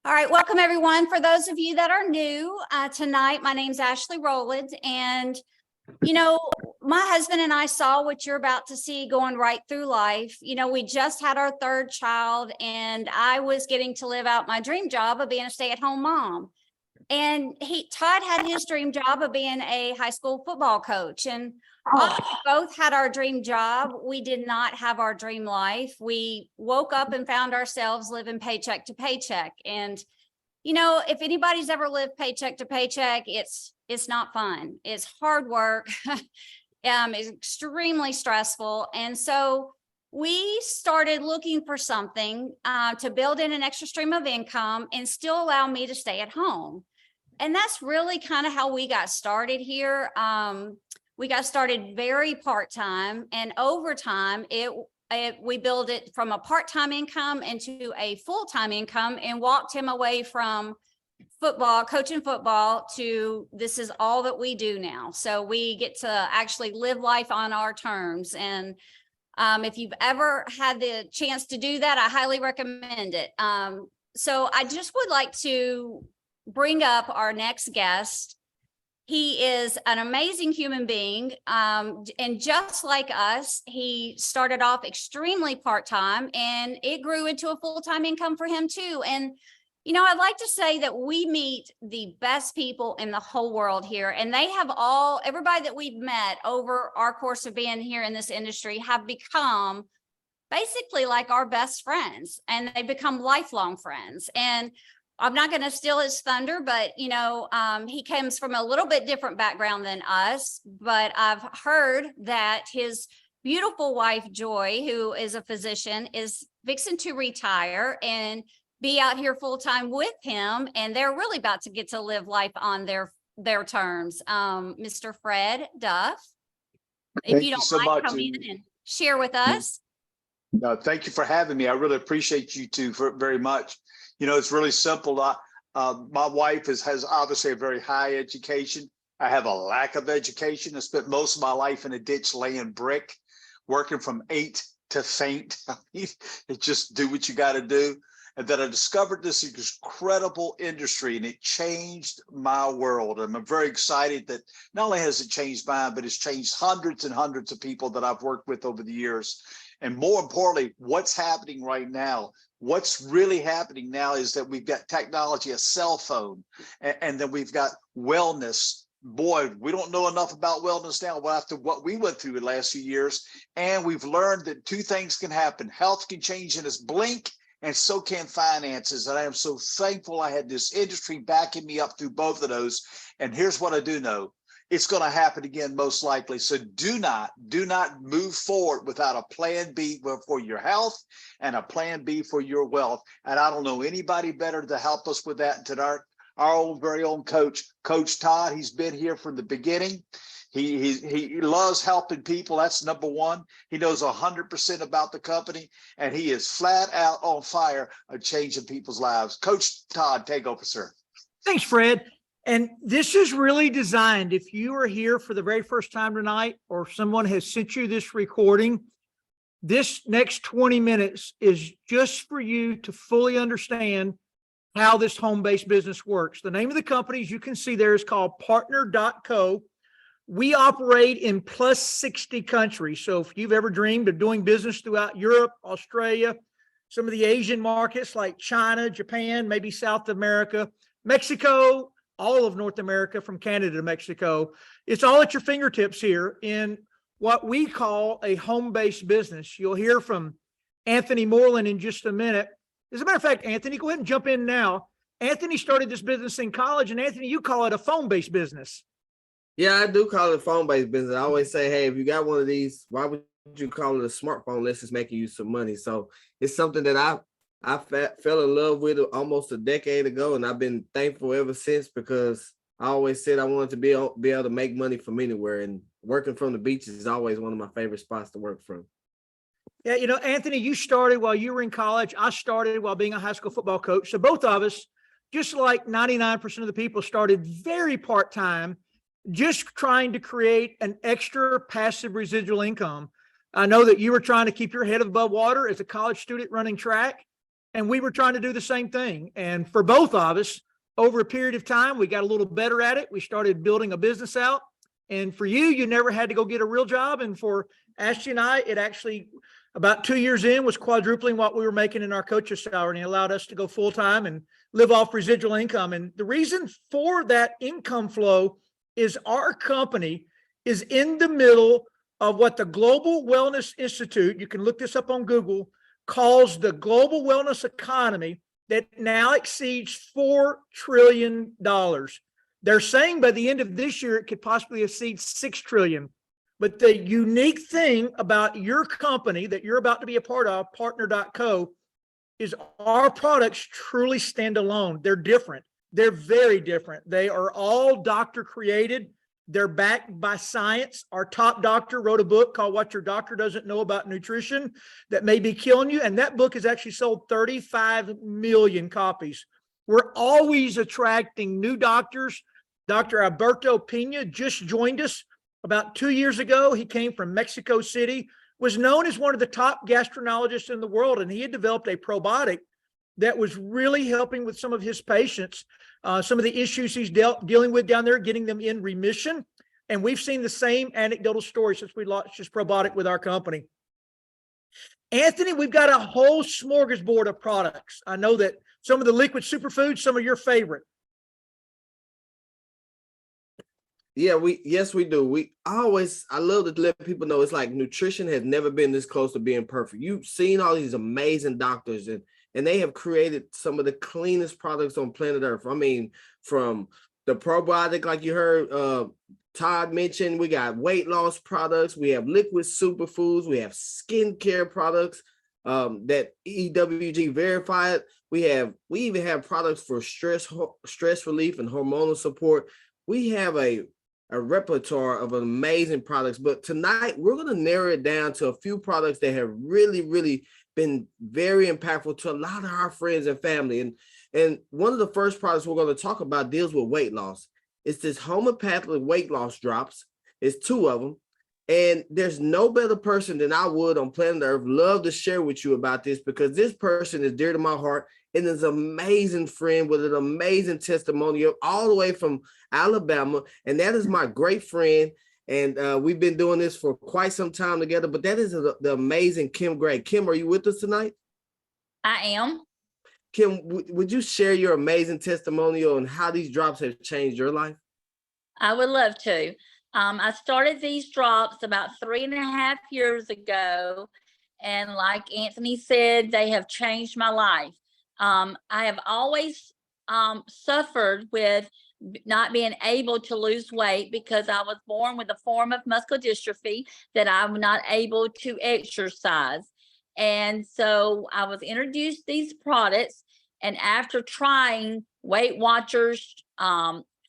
All right, welcome everyone. For those of you that are new tonight, my name's Ashley Rowland, and my husband and I saw what you're about to see going right through life. We just had our third child, and I was getting to live out my dream job of being a stay-at-home mom. And Todd had his dream job of being a high school football coach. And we both had our dream job. We did not have our dream life. We woke up and found ourselves living paycheck to paycheck. And, if anybody's ever lived paycheck to paycheck, it's not fun. It's hard work. It's extremely stressful. And so we started looking for something to build in an extra stream of income and still allow me to stay at home. And that's really kind of how we got started here. We got started very part-time, and over time, we built it from a part-time income into a full-time income and walked him away from football, coaching football, to this is all that we do now. So we get to actually live life on our terms. And if you've ever had the chance to do that, I highly recommend it. So I just would like to bring up our next guest. He is an amazing human being. And just like us, he started off extremely part-time, and it grew into a full-time income for him too. And, I'd like to say that we meet the best people in the whole world here, and they have everybody that we've met over our course of being here in this industry have become basically like our best friends, and they become lifelong friends. And I'm not going to steal his thunder, but, he comes from a little bit different background than us. But I've heard that his beautiful wife, Joy, who is a physician, is fixing to retire and be out here full time with him. And they're really about to get to live life on their terms. Mr. Fred Duff, if you don't mind, come in and share with us. No, thank you for having me. I really appreciate you two very much. It's really simple. My wife has obviously a very high education. I have a lack of education. I spent most of my life in a ditch laying brick, working from 8 to faint. Just do what you got to do. And then I discovered this incredible industry, and it changed my world. And I'm very excited that not only has it changed mine, but it's changed hundreds and hundreds of people that I've worked with over the years. And more importantly, what's happening right now, what's really happening now is that we've got technology, a cell phone, and then we've got wellness. Boy, we don't know enough about wellness now after what we went through the last few years. And we've learned that two things can happen. Health can change in its blink, and so can finances. And I am so thankful I had this industry backing me up through both of those. And here's what I do know. It's going to happen again, most likely. So do not move forward without a plan B for your health and a plan B for your wealth. And I don't know anybody better to help us with that than our own very own coach, Coach Todd. He's been here from the beginning. He loves helping people. That's number one. He knows 100% about the company, and he is flat out on fire of changing people's lives. Coach Todd, take over, sir. Thanks, Fred. And this is really designed, if you are here for the very first time tonight, or someone has sent you this recording, this next 20 minutes is just for you to fully understand how this home-based business works. The name of the company, as you can see there, is called Partner.co. We operate in plus 60 countries. So if you've ever dreamed of doing business throughout Europe, Australia, some of the Asian markets like China, Japan, maybe South America, Mexico, all of North America, from Canada to Mexico, it's all at your fingertips here in what we call a home-based business. You'll hear from Anthony Moreland in just a minute. As a matter of fact, Anthony, go ahead and jump in now. Anthony started this business in college, and Anthony, you call it a phone-based business. Yeah, I do call it a phone-based business. I always say, hey, if you got one of these, why would you call it a smartphone unless it's making you some money? So it's something that I fell in love with almost a decade ago, and I've been thankful ever since, because I always said I wanted to be able to make money from anywhere, and working from the beaches is always one of my favorite spots to work from. Yeah, Anthony, you started while you were in college. I started while being a high school football coach. So both of us, just like 99% of the people, started very part-time, just trying to create an extra passive residual income. I know that you were trying to keep your head above water as a college student running track. And we were trying to do the same thing. And for both of us, over a period of time, we got a little better at it. We started building a business out. And for you, you never had to go get a real job. And for Ashley and I, it actually, about 2 years in, was quadrupling what we were making in our coach's salary, and it allowed us to go full time and live off residual income. And the reason for that income flow is our company is in the middle of what the Global Wellness Institute, you can look this up on Google, calls the global wellness economy that now exceeds $4 trillion. They're saying by the end of this year, it could possibly exceed 6 trillion. But the unique thing about your company that you're about to be a part of, Partner.co, is our products truly stand alone. They're different. They're very different. They are all doctor created. They're backed by science. Our top doctor wrote a book called What Your Doctor Doesn't Know About Nutrition that may be killing you. And that book has actually sold 35 million copies. We're always attracting new doctors. Dr. Alberto Pena just joined us about 2 years ago. He came from Mexico City, was known as one of the top gastroenterologists in the world, and he had developed a probiotic that was really helping with some of his patients, some of the issues he's dealing with down there, getting them in remission. And we've seen the same anecdotal story since we launched this probiotic with our company. Anthony, we've got a whole smorgasbord of products. I know that some of the liquid superfoods, some of your favorite. Yeah, yes, we do. I love to let people know it's like nutrition has never been this close to being perfect. You've seen all these amazing doctors and they have created some of the cleanest products on planet Earth. I mean, from the probiotic, like you heard Todd mention, we got weight loss products, we have liquid superfoods, we have skincare products that EWG verified. We even have products for stress relief and hormonal support. We have a repertoire of amazing products, but tonight we're going to narrow it down to a few products that have really been very impactful to a lot of our friends and family. And one of the first products we're going to talk about deals with weight loss. It's this homeopathic weight loss drops. It's 2 of them. And there's no better person than I would on planet Earth love to share with you about this, because this person is dear to my heart and is an amazing friend with an amazing testimonial all the way from Alabama. And that is my great friend. And we've been doing this for quite some time together, but that is the amazing Kim Gray. Kim, are you with us tonight? I am. Kim, would you share your amazing testimonial and how these drops have changed your life? I would love to. I started these drops about 3.5 years ago. And like Anthony said, they have changed my life. I have always suffered with not being able to lose weight because I was born with a form of muscular dystrophy that I'm not able to exercise. And so I was introduced these products, and after trying Weight Watchers,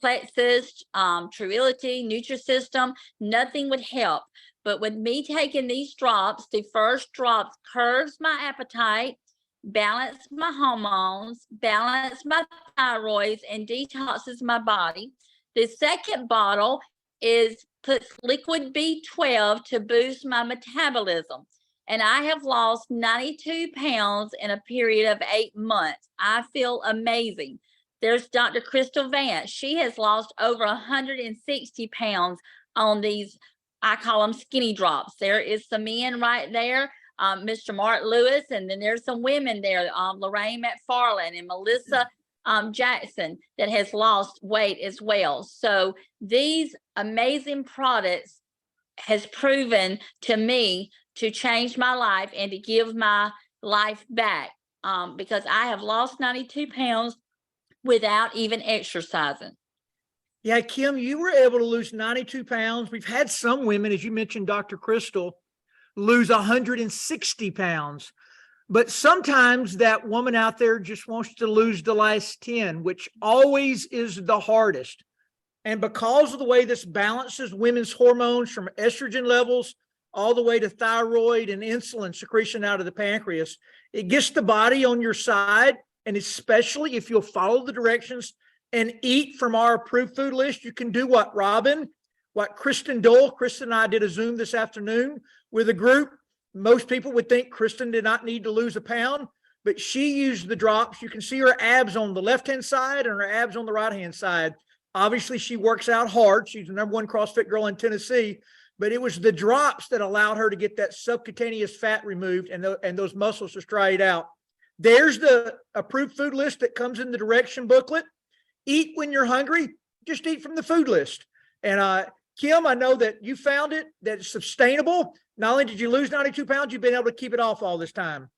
Plexus, Truility, Nutrisystem, nothing would help. But with me taking these drops, the first drops curbs my appetite, balance my hormones, balance my thyroid, and detoxes my body. The second bottle puts liquid B12 to boost my metabolism. And I have lost 92 pounds in a period of 8 months. I feel amazing. There's Dr. Crystal Vance. She has lost over 160 pounds on these, I call them skinny drops. There is some men right there, Mr. Mark Lewis, and then there's some women there, Lorraine McFarland and Melissa Jackson, that has lost weight as well. So these amazing products has proven to me to change my life and to give my life back, because I have lost 92 pounds without even exercising. Yeah, Kim, you were able to lose 92 pounds. We've had some women, as you mentioned, Dr. Crystal, lose 160 pounds. But sometimes that woman out there just wants to lose the last 10, which always is the hardest. And because of the way this balances women's hormones from estrogen levels all the way to thyroid and insulin secretion out of the pancreas, it gets the body on your side. And especially if you'll follow the directions and eat from our approved food list, you can do what Robin, what Kristen Dole. Kristen and I did a Zoom this afternoon with a group. Most people would think Kristen did not need to lose a pound, but she used the drops. You can see her abs on the left-hand side and her abs on the right-hand side. Obviously, she works out hard. She's the #1 CrossFit girl in Tennessee, but it was the drops that allowed her to get that subcutaneous fat removed and those muscles to straight out. There's the approved food list that comes in the direction booklet. Eat when you're hungry, just eat from the food list. And Kim, I know that you found it, that it's sustainable. Not only did you lose 92 pounds, you've been able to keep it off all this time.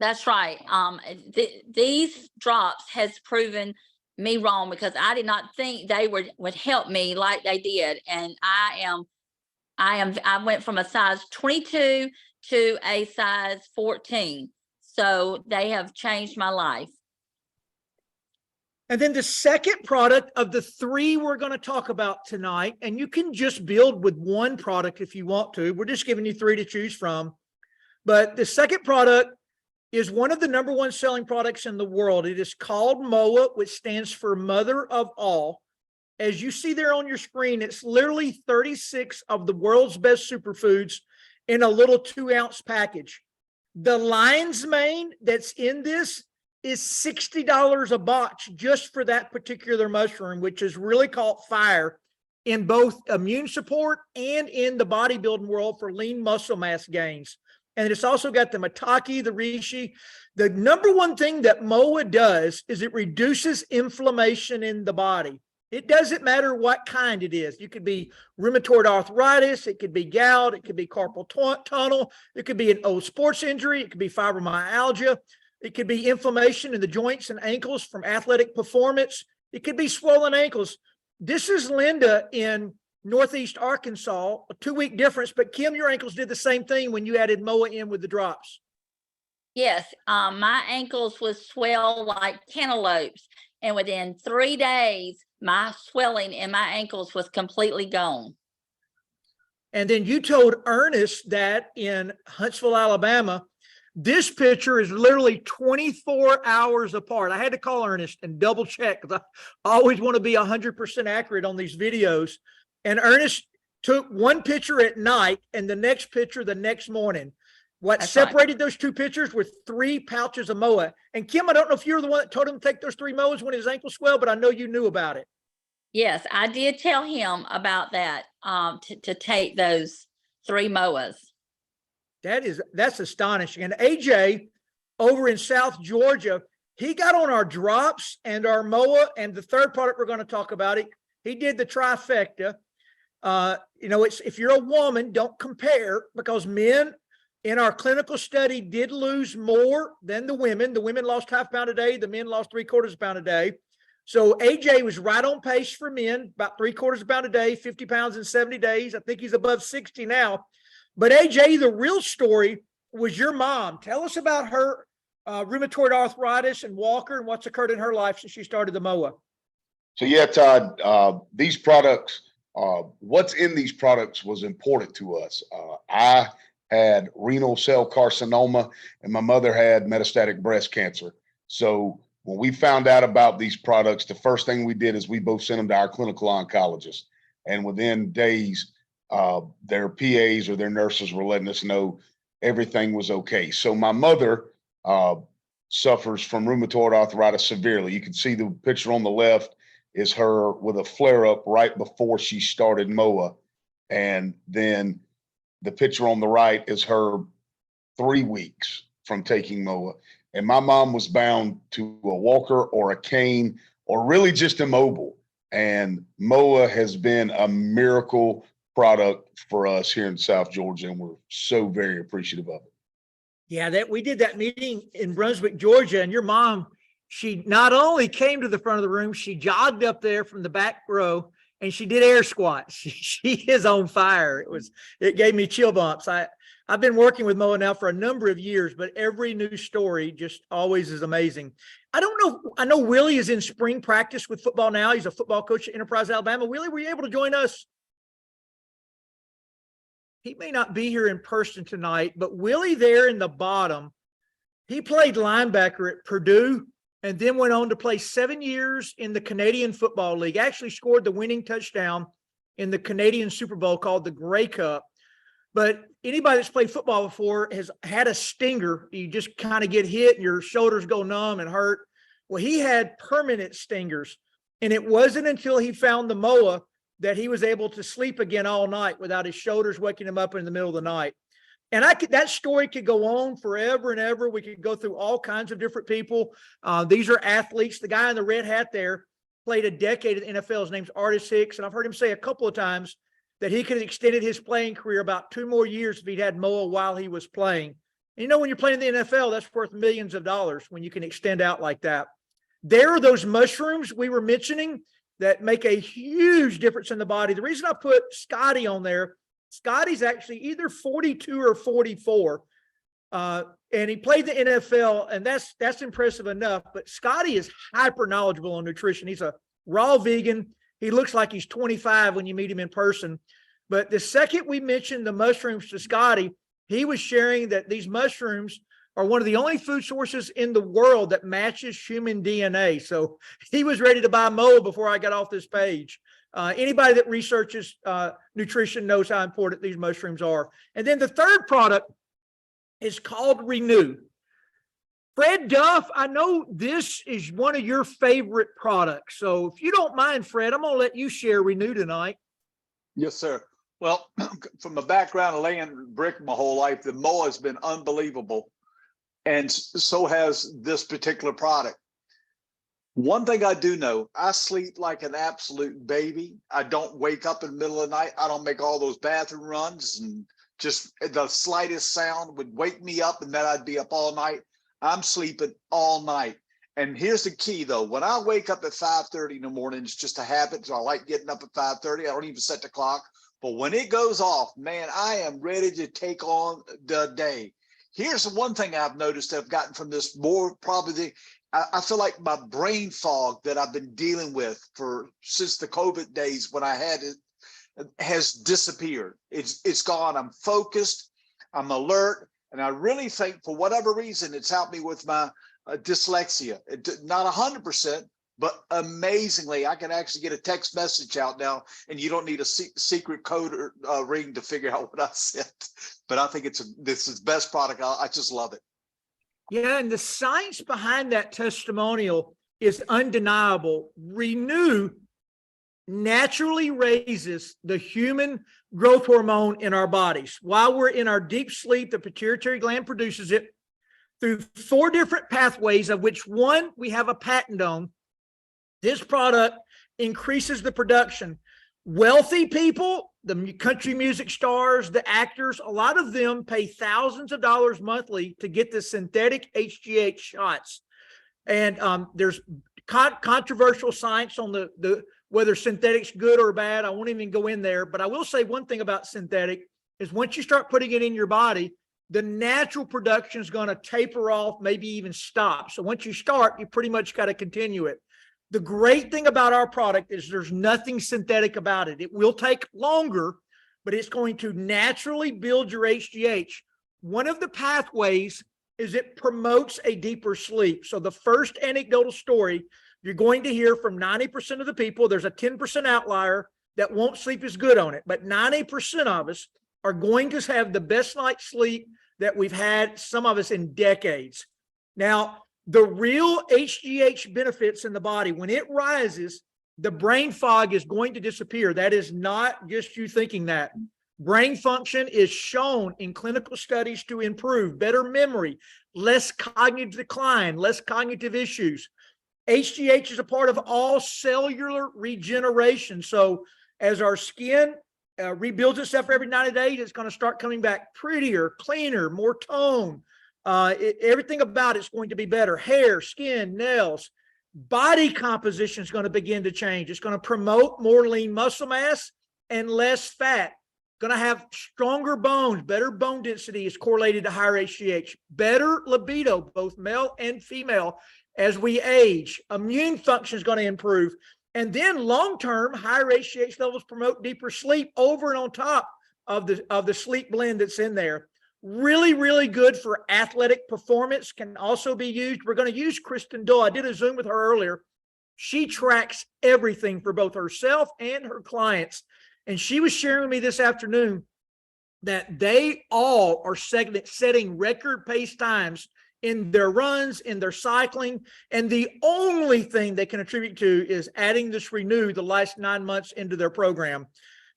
That's right. These drops has proven me wrong because I did not think they would help me like they did. And I went from a size 22 to a size 14. So they have changed my life. And then the second product of the 3 we're going to talk about tonight, and you can just build with one product if you want to. We're just giving you 3 to choose from. But the second product is one of the #1 selling products in the world. It is called MOA, which stands for Mother of All. As you see there on your screen, it's literally 36 of the world's best superfoods in a little 2-ounce package. The lion's mane that's in this is $60 a box just for that particular mushroom, which has really caught fire in both immune support and in the bodybuilding world for lean muscle mass gains. And it's also got the maitake, the reishi. The #1 thing that MOA does is it reduces inflammation in the body. It doesn't matter what kind it is. You could be rheumatoid arthritis, it could be gout, it could be carpal tunnel, it could be an old sports injury, it could be fibromyalgia, it could be inflammation in the joints and ankles from athletic performance, it could be swollen ankles. This is Linda in Northeast Arkansas, a 2-week difference, but Kim, your ankles did the same thing when you added MOA in with the drops. Yes, my ankles would swell like cantaloupes. And within 3 days, my swelling in my ankles was completely gone. And then you told Ernest that in Huntsville, Alabama, this picture is literally 24 hours apart. I had to call Ernest and double check because I always want to be 100% accurate on these videos. And Ernest took one picture at night and the next picture the next morning. What That's separated right. those 2 pictures were 3 pouches of MOA. And Kim, I don't know if you were the one that told him to take those 3 MOAs when his ankle swelled, but I know you knew about it. Yes, I did tell him about that, to take those 3 MOAs. That's astonishing. And AJ over in South Georgia, he got on our drops and our MOA and the third product we're going to talk about it. He did the trifecta. It's if you're a woman, don't compare because men in our clinical study did lose more than the women. The women lost half pound a day. The men lost 3/4 pound a day. So AJ was right on pace for men, about 3/4 pound a day, 50 pounds in 70 days. I think he's above 60 now. But AJ, the real story was your mom. Tell us about her rheumatoid arthritis and walker and what's occurred in her life since she started the MOA. So yeah, Todd, these products, what's in these products was important to us. I had renal cell carcinoma and my mother had metastatic breast cancer. So when we found out about these products, the first thing we did is we both sent them to our clinical oncologist. And within days, their PAs or their nurses were letting us know everything was okay. So my mother suffers from rheumatoid arthritis severely. You can see the picture on the left is her with a flare-up right before she started MOA. And then the picture on the right is her 3 weeks from taking MOA. And my mom was bound to a walker or a cane or really just immobile. And MOA has been a miracle product for us here in South Georgia, and we're so very appreciative of it. Yeah, we did that meeting in Brunswick, Georgia, and your mom, she not only came to the front of the room, she jogged up there from the back row and she did air squats. She is on fire. It gave me chill bumps. I've been working with MOA now for a number of years, but every new story just always is amazing. I don't know. I know Willie is in spring practice with football now. He's a football coach at Enterprise, Alabama. Willie, were you able to join us? He may not be here in person tonight, but Willie there in the bottom, he played linebacker at Purdue and then went on to play 7 years in the Canadian Football League, actually scored the winning touchdown in the Canadian Super Bowl called the Grey Cup. But anybody that's played football before has had a stinger. You just kind of get hit and your shoulders go numb and hurt. Well, he had permanent stingers. And it wasn't until he found the MOA that he was able to sleep again all night without his shoulders waking him up in the middle of the night. And that story could go on forever and ever. We could go through all kinds of different people. These are athletes. The guy in the red hat there played a decade in the NFL. His name's Artis Hicks. And I've heard him say a couple of times that he could have extended his playing career about 2 more years if he'd had MOA while he was playing. And you know, when you're playing in the NFL, that's worth millions of dollars when you can extend out like that. There are those mushrooms we were mentioning that make a huge difference in the body. The reason I put Scotty on there, Scotty's actually either 42 or 44. And he played the NFL, and that's impressive enough. But Scotty is hyper knowledgeable on nutrition. He's a raw vegan. He looks like he's 25 when you meet him in person. But the second we mentioned the mushrooms to Scotty, he was sharing that these mushrooms are one of the only food sources in the world that matches human DNA. So he was ready to buy MOA before I got off this page. Anybody that researches nutrition knows how important these mushrooms are. And then the third product is called Renew. Fred Duff, I know this is one of your favorite products. So if you don't mind, Fred, I'm going to let you share Renew tonight. Yes, sir. Well, from a background of laying brick my whole life, the MOA has been unbelievable. And so has this particular product. One thing I do know, I sleep like an absolute baby. I don't wake up in the middle of the night. I don't make all those bathroom runs, and just the slightest sound would wake me up, and then I'd be up all night. I'm sleeping all night. And here's the key though. When I wake up at 5:30 in the morning, it's just a habit. So I like getting up at 5:30. I don't even set the clock. But when it goes off, man, I am ready to take on the day. Here's the one thing I've noticed that I've gotten from this more probably, I feel like my brain fog that I've been dealing with since the COVID days when I had it has disappeared. It's gone. I'm focused, I'm alert, and I really think for whatever reason, it's helped me with my dyslexia. Not 100%, but amazingly, I can actually get a text message out now, and you don't need a secret code or ring to figure out what I said. But I think this is the best product. I just love it. Yeah, and the science behind that testimonial is undeniable. Renew naturally raises the human growth hormone in our bodies. While we're in our deep sleep, the pituitary gland produces it through 4 different pathways, of which one we have a patent on. This product increases the production. Wealthy people, the country music stars, the actors, a lot of them pay thousands of dollars monthly to get the synthetic HGH shots. And there's controversial science on the whether synthetic's good or bad. I won't even go in there, but I will say one thing about synthetic is once you start putting it in your body, the natural production is going to taper off, maybe even stop. So once you start, you pretty much got to continue it. The great thing about our product is there's nothing synthetic about it. It will take longer, but it's going to naturally build your HGH. One of the pathways is it promotes a deeper sleep. So the first anecdotal story you're going to hear from 90% of the people, there's a 10% outlier that won't sleep as good on it, but 90% of us are going to have the best night's sleep that we've had, some of us in decades. Now, the real HGH benefits in the body, when it rises, the brain fog is going to disappear. That is not just you thinking that. Brain function is shown in clinical studies to improve, better memory, less cognitive decline, less cognitive issues. HGH is a part of all cellular regeneration. So as our skin rebuilds itself every 90 days, it's going to start coming back prettier, cleaner, more tone. Everything about it's going to be better. Hair, skin, nails, body composition is going to begin to change. It's going to promote more lean muscle mass and less fat. Going to have stronger bones. Better bone density is correlated to higher HGH. Better libido, both male and female, as we age. Immune function is going to improve. And then long-term, higher HGH levels promote deeper sleep over and on top of the sleep blend that's in there. Really, really good for athletic performance. Can also be used. We're going to use Kristen Doe. I did a Zoom with her earlier. She tracks everything for both herself and her clients. And she was sharing with me this afternoon that they all are setting record pace times in their runs, in their cycling. And the only thing they can attribute to is adding this Renew the last 9 months into their program.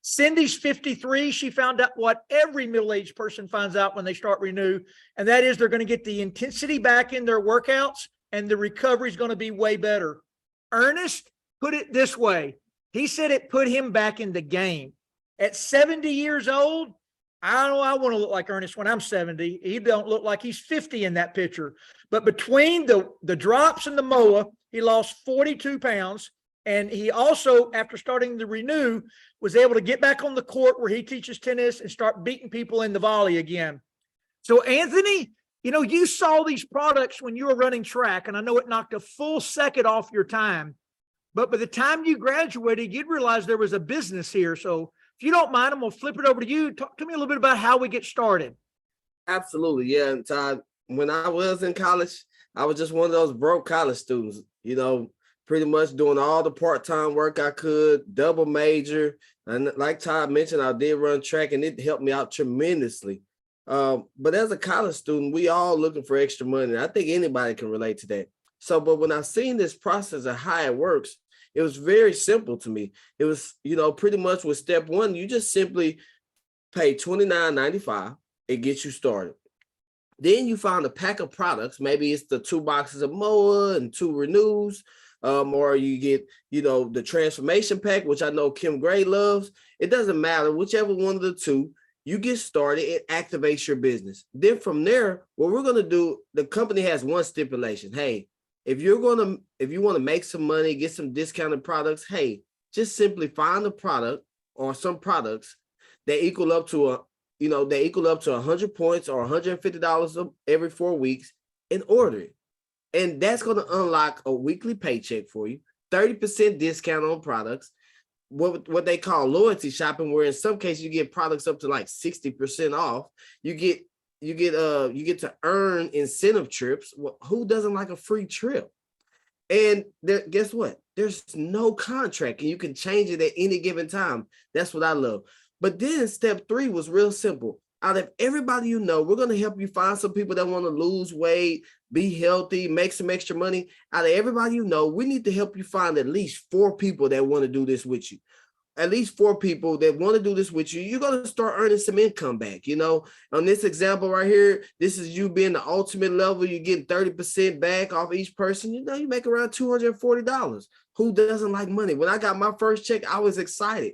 Cindy's 53. She found out what every middle-aged person finds out when they start Renew, and that is they're going to get the intensity back in their workouts, and the recovery is going to be way better. Ernest put it this way. He said it put him back in the game. At 70 years old, I don't know, I want to look like Ernest when I'm 70. He don't look like he's 50 in that picture. But between the drops and the MOA, he lost 42 pounds. And he also, after starting the Renew, was able to get back on the court where he teaches tennis and start beating people in the volley again. So Anthony, you know, you saw these products when you were running track, and I know it knocked a full second off your time. But by the time you graduated, you'd realize there was a business here. So if you don't mind, I'm going to flip it over to you. Talk to me a little bit about how we get started. Absolutely. Yeah. And Todd, when I was in college, I was just one of those broke college students, you know, pretty much doing all the part-time work I could, double major. And like Todd mentioned, I did run track and it helped me out tremendously. But as a college student, we all looking for extra money. I think anybody can relate to that. So, but when I seen this process of how it works, it was very simple to me. It was, you know, pretty much with step one, you just simply pay $29.95. It gets you started. Then you find a pack of products. Maybe it's the 2 boxes of MOA and 2 Renews, or you get, you know, the transformation pack, which I know Kim Gray loves. It doesn't matter, whichever one of the 2. You get started, it activates your business. Then from there, what we're going to do, the company has one stipulation. Hey, if you want to make some money, get some discounted products, hey, just simply find a product or some products that equal up to 100 points or $150 every 4 weeks and order it. And that's going to unlock a weekly paycheck for you, 30% discount on products, what they call loyalty shopping, where in some cases you get products up to like 60% off. You get to earn incentive trips. Well, who doesn't like a free trip? And guess what? There's no contract and you can change it at any given time. That's what I love. But then step 3 was real simple. Out of everybody you know, we're going to help you find some people that want to lose weight, be healthy, make some extra money. Out of everybody you know, we need to help you find at least 4 people that want to do this with you. At least 4 people that want to do this with you. You're going to start earning some income back. You know, on this example right here, this is you being the ultimate level. You're getting 30% back off each person. You know, you make around $240. Who doesn't like money? When I got my first check, I was excited.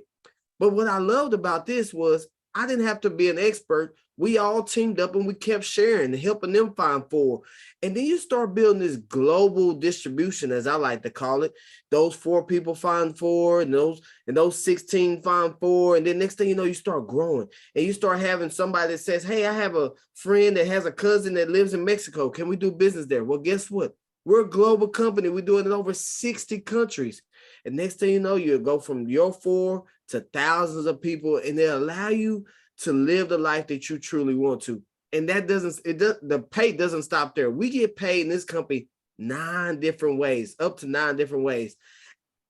But what I loved about this was I didn't have to be an expert. We all teamed up and we kept sharing and helping them find 4. And then you start building this global distribution, as I like to call it. Those 4 people find 4 and those 16 find 4. And then next thing you know, you start growing and you start having somebody that says, hey, I have a friend that has a cousin that lives in Mexico. Can we do business there? Well, guess what? We're a global company. We're doing it in over 60 countries. And next thing you know, you go from your 4 to thousands of people, and they allow you to live the life that you truly want to. And the pay doesn't stop there. We get paid in this company 9 different ways, up to 9 different ways.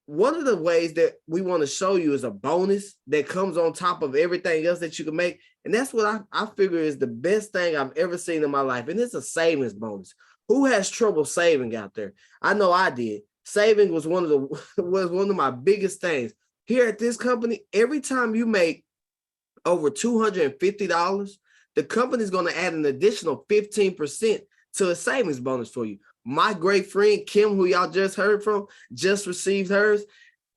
One of the ways that we want to show you is a bonus that comes on top of everything else that you can make. And that's what I figure is the best thing I've ever seen in my life. And it's a savings bonus. Who has trouble saving out there? I know I did. Saving was one of my biggest things. Here at this company, every time you make over $250, the company is going to add an additional 15% to a savings bonus for you. My great friend, Kim, who y'all just heard from, just received hers.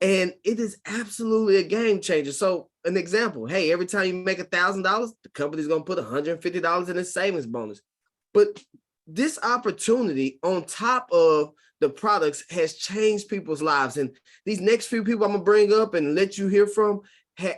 And it is absolutely a game changer. So an example, hey, every time you make $1,000, the company's going to put $150 in a savings bonus. But this opportunity on top of the products has changed people's lives. And these next few people I'm going to bring up and let you hear from,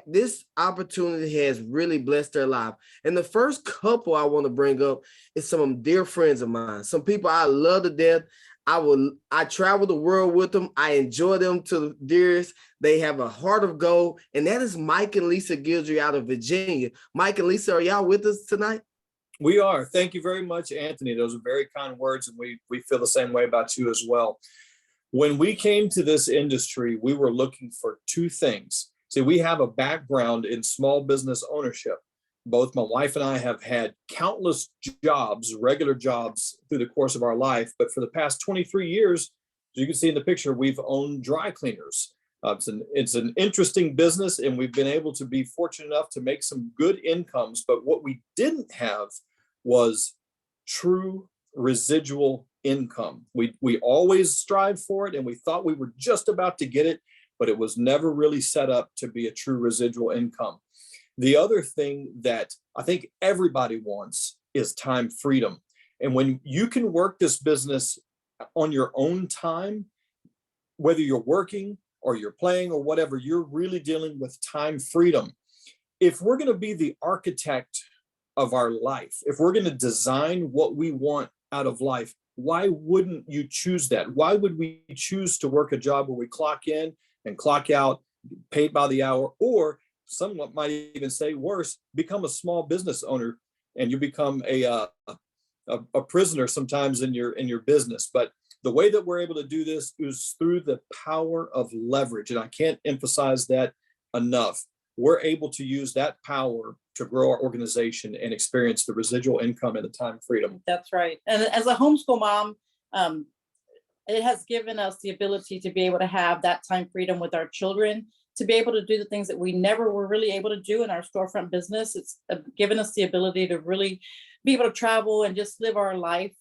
this opportunity has really blessed their life. And the first couple I want to bring up is some dear friends of mine, some people I love to death. I travel the world with them. I enjoy them to the dearest. They have a heart of gold. And that is Mike and Lisa Guidry out of Virginia. Mike and Lisa, are y'all with us tonight? We are. Thank you very much, Anthony. Those are very kind words, and we feel the same way about you as well. When we came to this industry, we were looking for 2 things. See, we have a background in small business ownership, both my wife and I have had countless jobs, regular jobs through the course of our life. But for the past 23 years, as you can see in the picture, we've owned dry cleaners. It's an interesting business, and we've been able to be fortunate enough to make some good incomes. But what we didn't have was true residual income. We always strived for it, and we thought we were just about to get it, but it was never really set up to be a true residual income. The other thing that I think everybody wants is time freedom. And when you can work this business on your own time, whether you're working or you're playing or whatever, you're really dealing with time freedom. If we're going to be the architect of our life, if we're going to design what we want out of life, why wouldn't you choose that? Why would we choose to work a job where we clock in and clock out, paid by the hour, or someone might even say worse, become a small business owner and you become a prisoner sometimes in your business. But the way that we're able to do this is through the power of leverage. And I can't emphasize that enough. We're able to use that power to grow our organization and experience the residual income and the time freedom. That's right. And as a homeschool mom, it has given us the ability to be able to have that time freedom with our children, to be able to do the things that we never were really able to do in our storefront business. It's given us the ability to really be able to travel and just live our life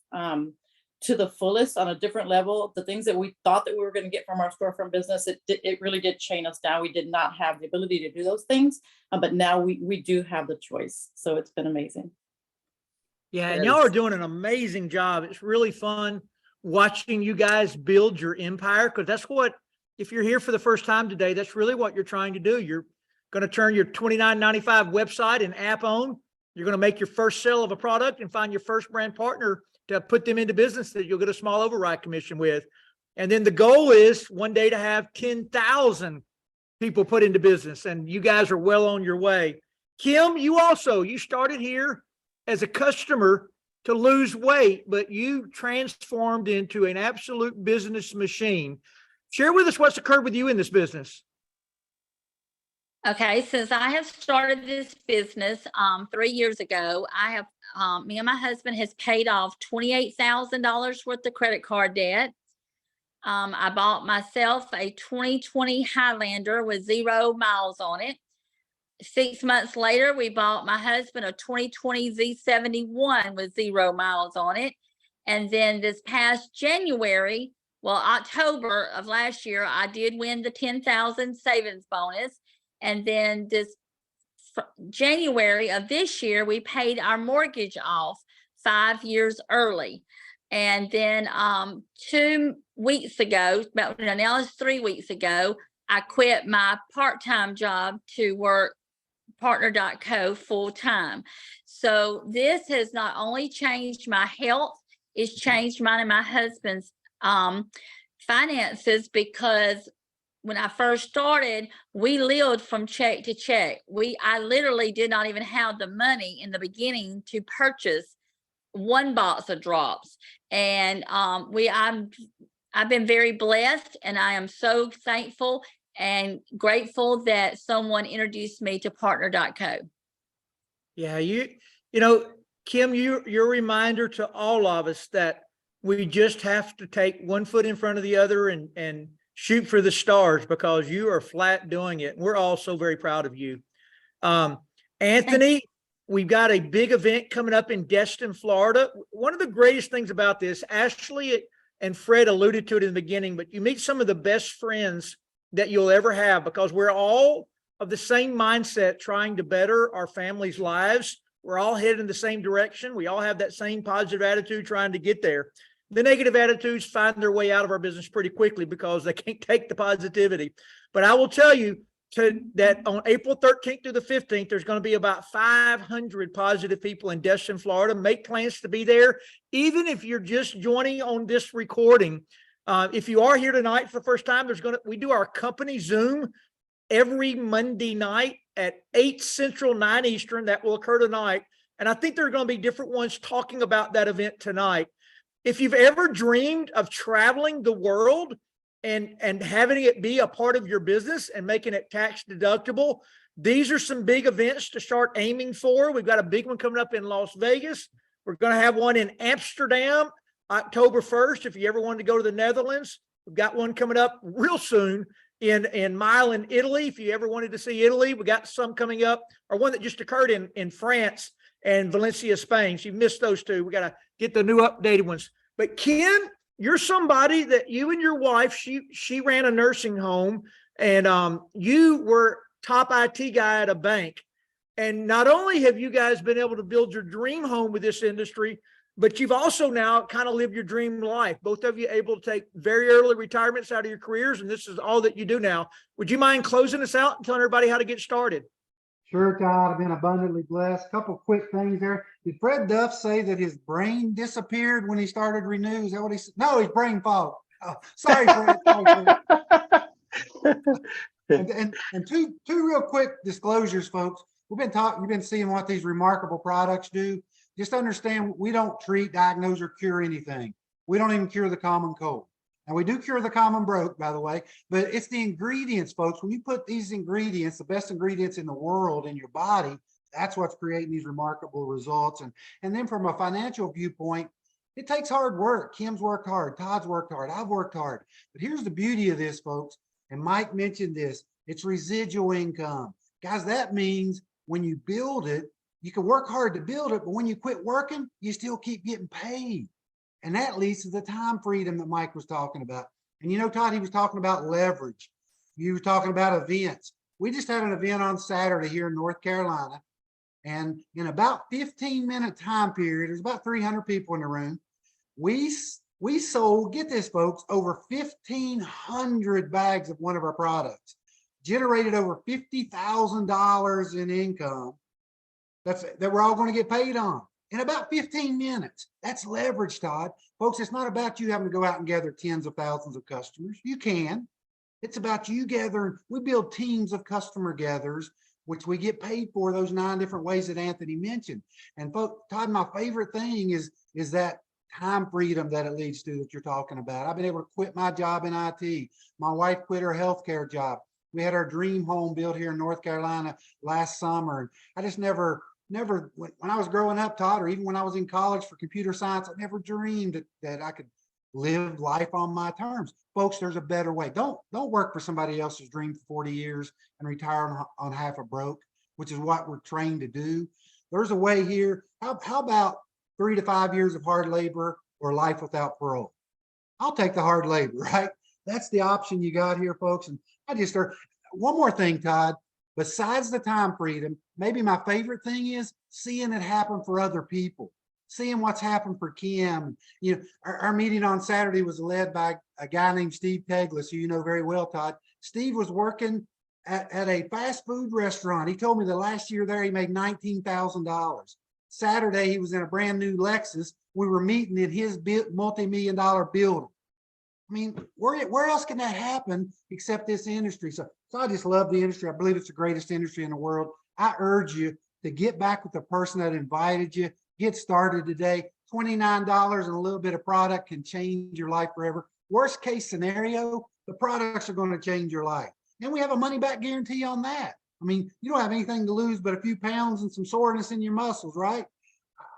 to the fullest on a different level. The things that we thought that we were going to get from our storefront business, it really did chain us down. We did not have the ability to do those things, but now we do have the choice. So it's been amazing. Yeah, and y'all are doing an amazing job. It's really fun watching you guys build your empire, because that's what, if you're here for the first time today, that's really what you're trying to do. You're going to turn your $29.95 website and app on. You're going to make your first sale of a product and find your first brand partner to put them into business that you'll get a small override commission with. And then the goal is one day to have 10,000 people put into business, and you guys are well on your way. Kim, you started here as a customer to lose weight, but you transformed into an absolute business machine. Share with us what's occurred with you in this business. Okay, since I have started this business 3 years ago, I have me and my husband has paid off $28,000 worth of credit card debt. I bought myself a 2020 Highlander with 0 miles on it. 6 months later, we bought my husband a 2020 Z71 with 0 miles on it. And then this past January, October of last year, I did win the 10,000 savings bonus. And then this January of this year, we paid our mortgage off 5 years early. And then 2 weeks ago, now it's 3 weeks ago, I quit my part-time job to work partner.co full-time. So this has not only changed my health, it's changed mine and my husband's finances, because when I first started, we lived from check to check. I literally did not even have the money in the beginning to purchase 1 box of drops. And I've been very blessed, and I am so thankful and grateful that someone introduced me to partner.co. Yeah, you know, Kim, your reminder to all of us that we just have to take 1 foot in front of the other and shoot for the stars, because you are flat doing it. We're all so very proud of you. Anthony, we've got a big event coming up in Destin, Florida. One of the greatest things about this, Ashley and Fred alluded to it in the beginning, but you meet some of the best friends that you'll ever have, because we're all of the same mindset, trying to better our families' lives. We're all headed in the same direction. We all have that same positive attitude trying to get there. The negative attitudes find their way out of our business pretty quickly because they can't take the positivity. But I will tell you that on April 13th through the 15th, there's going to be about 500 positive people in Destin, Florida. Make plans to be there. Even if you're just joining on this recording, if you are here tonight for the first time, we do our company Zoom every Monday night at 8 Central, 9 Eastern. That will occur tonight. And I think there are going to be different ones talking about that event tonight. If you've ever dreamed of traveling the world and having it be a part of your business and making it tax deductible, These are some big events to start aiming for. We've got a big one coming up in Las Vegas. We're going to have one in Amsterdam, October 1st. If you ever wanted to go to the Netherlands, we've got one coming up real soon in Milan, Italy. If you ever wanted to see Italy, we got some coming up, or one that just occurred in France and Valencia, Spain. So you missed those two. We got to get the new updated ones. But Ken, you're somebody that you and your wife, she ran a nursing home, and you were top IT guy at a bank. And not only have you guys been able to build your dream home with this industry, but you've also now kind of lived your dream life. Both of you able to take very early retirements out of your careers, and this is all that you do now. Would you mind closing us out and telling everybody how to get started? Sure, Todd. I've been abundantly blessed. Couple quick things there. Did Fred Duff say that his brain disappeared when he started Renew? Is that what he said? No, his brain fog. Oh, sorry, Fred. And two real quick disclosures, folks. You've been seeing what these remarkable products do. Just understand, we don't treat, diagnose, or cure anything. We don't even cure the common cold. And we do cure the common broke, by the way, but it's the ingredients, folks. When you put these ingredients, the best ingredients in the world, in your body, that's what's creating these remarkable results. And then from a financial viewpoint, it takes hard work. Kim's worked hard, Todd's worked hard, I've worked hard. But here's the beauty of this, folks, and Mike mentioned this, it's residual income. Guys, that means when you build it, you can work hard to build it, but when you quit working, you still keep getting paid. And that leads to the time freedom that Mike was talking about. And you know, Todd, he was talking about leverage. You were talking about events. We just had an event on Saturday here in North Carolina. And in about 15-minute time period, there's about 300 people in the room. We sold, get this, folks, over 1,500 bags of one of our products, generated over $50,000 in income that we're all going to get paid on in about 15 minutes. That's leverage, Todd. Folks, it's not about you having to go out and gather tens of thousands of customers. You can. It's about you gathering. We build teams of customer gatherers, which we get paid for those 9 different ways that Anthony mentioned. And folks, Todd, my favorite thing is that time freedom that it leads to that you're talking about. I've been able to quit my job in IT. My wife quit her healthcare job. We had our dream home built here in North Carolina last summer. I just never, when I was growing up, Todd, or even when I was in college for computer science, I never dreamed that I could live life on my terms. Folks, there's a better way. Don't work for somebody else's dream for 40 years and retire on half a broke, which is what we're trained to do. There's a way here. How about 3 to 5 years of hard labor or life without parole? I'll take the hard labor, right? That's the option you got here, folks. And I just start one more thing, Todd. Besides the time freedom, maybe my favorite thing is seeing it happen for other people, seeing what's happened for Kim. You know, our meeting on Saturday was led by a guy named Steve Teglis, who you know very well, Todd. Steve was working at a fast food restaurant. He told me the last year there, he made $19,000. Saturday, he was in a brand new Lexus. We were meeting in his multi-million-dollar building. I mean, where else can that happen except this industry? So I just love the industry. I believe it's the greatest industry in the world. I urge you to get back with the person that invited you. Get started today. $29 and a little bit of product can change your life forever. Worst case scenario, the products are going to change your life. And we have a money back guarantee on that. I mean, you don't have anything to lose but a few pounds and some soreness in your muscles, right?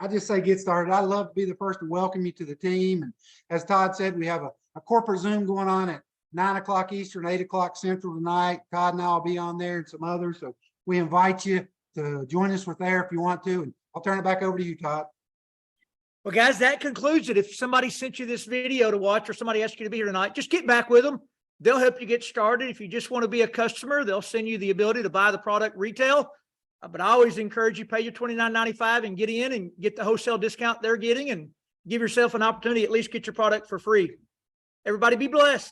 I just say get started. I'd love to be the first to welcome you to the team. And as Todd said, we have a corporate Zoom going on at 9 o'clock Eastern, 8 o'clock Central tonight. Todd and I will be on there and some others. So we invite you to join us with there if you want to. And I'll turn it back over to you, Todd. Well, guys, that concludes it. If somebody sent you this video to watch or somebody asked you to be here tonight, just get back with them. They'll help you get started. If you just want to be a customer, they'll send you the ability to buy the product retail. But I always encourage you pay your $29.95 and get in and get the wholesale discount they're getting and give yourself an opportunity to at least get your product for free. Everybody be blessed.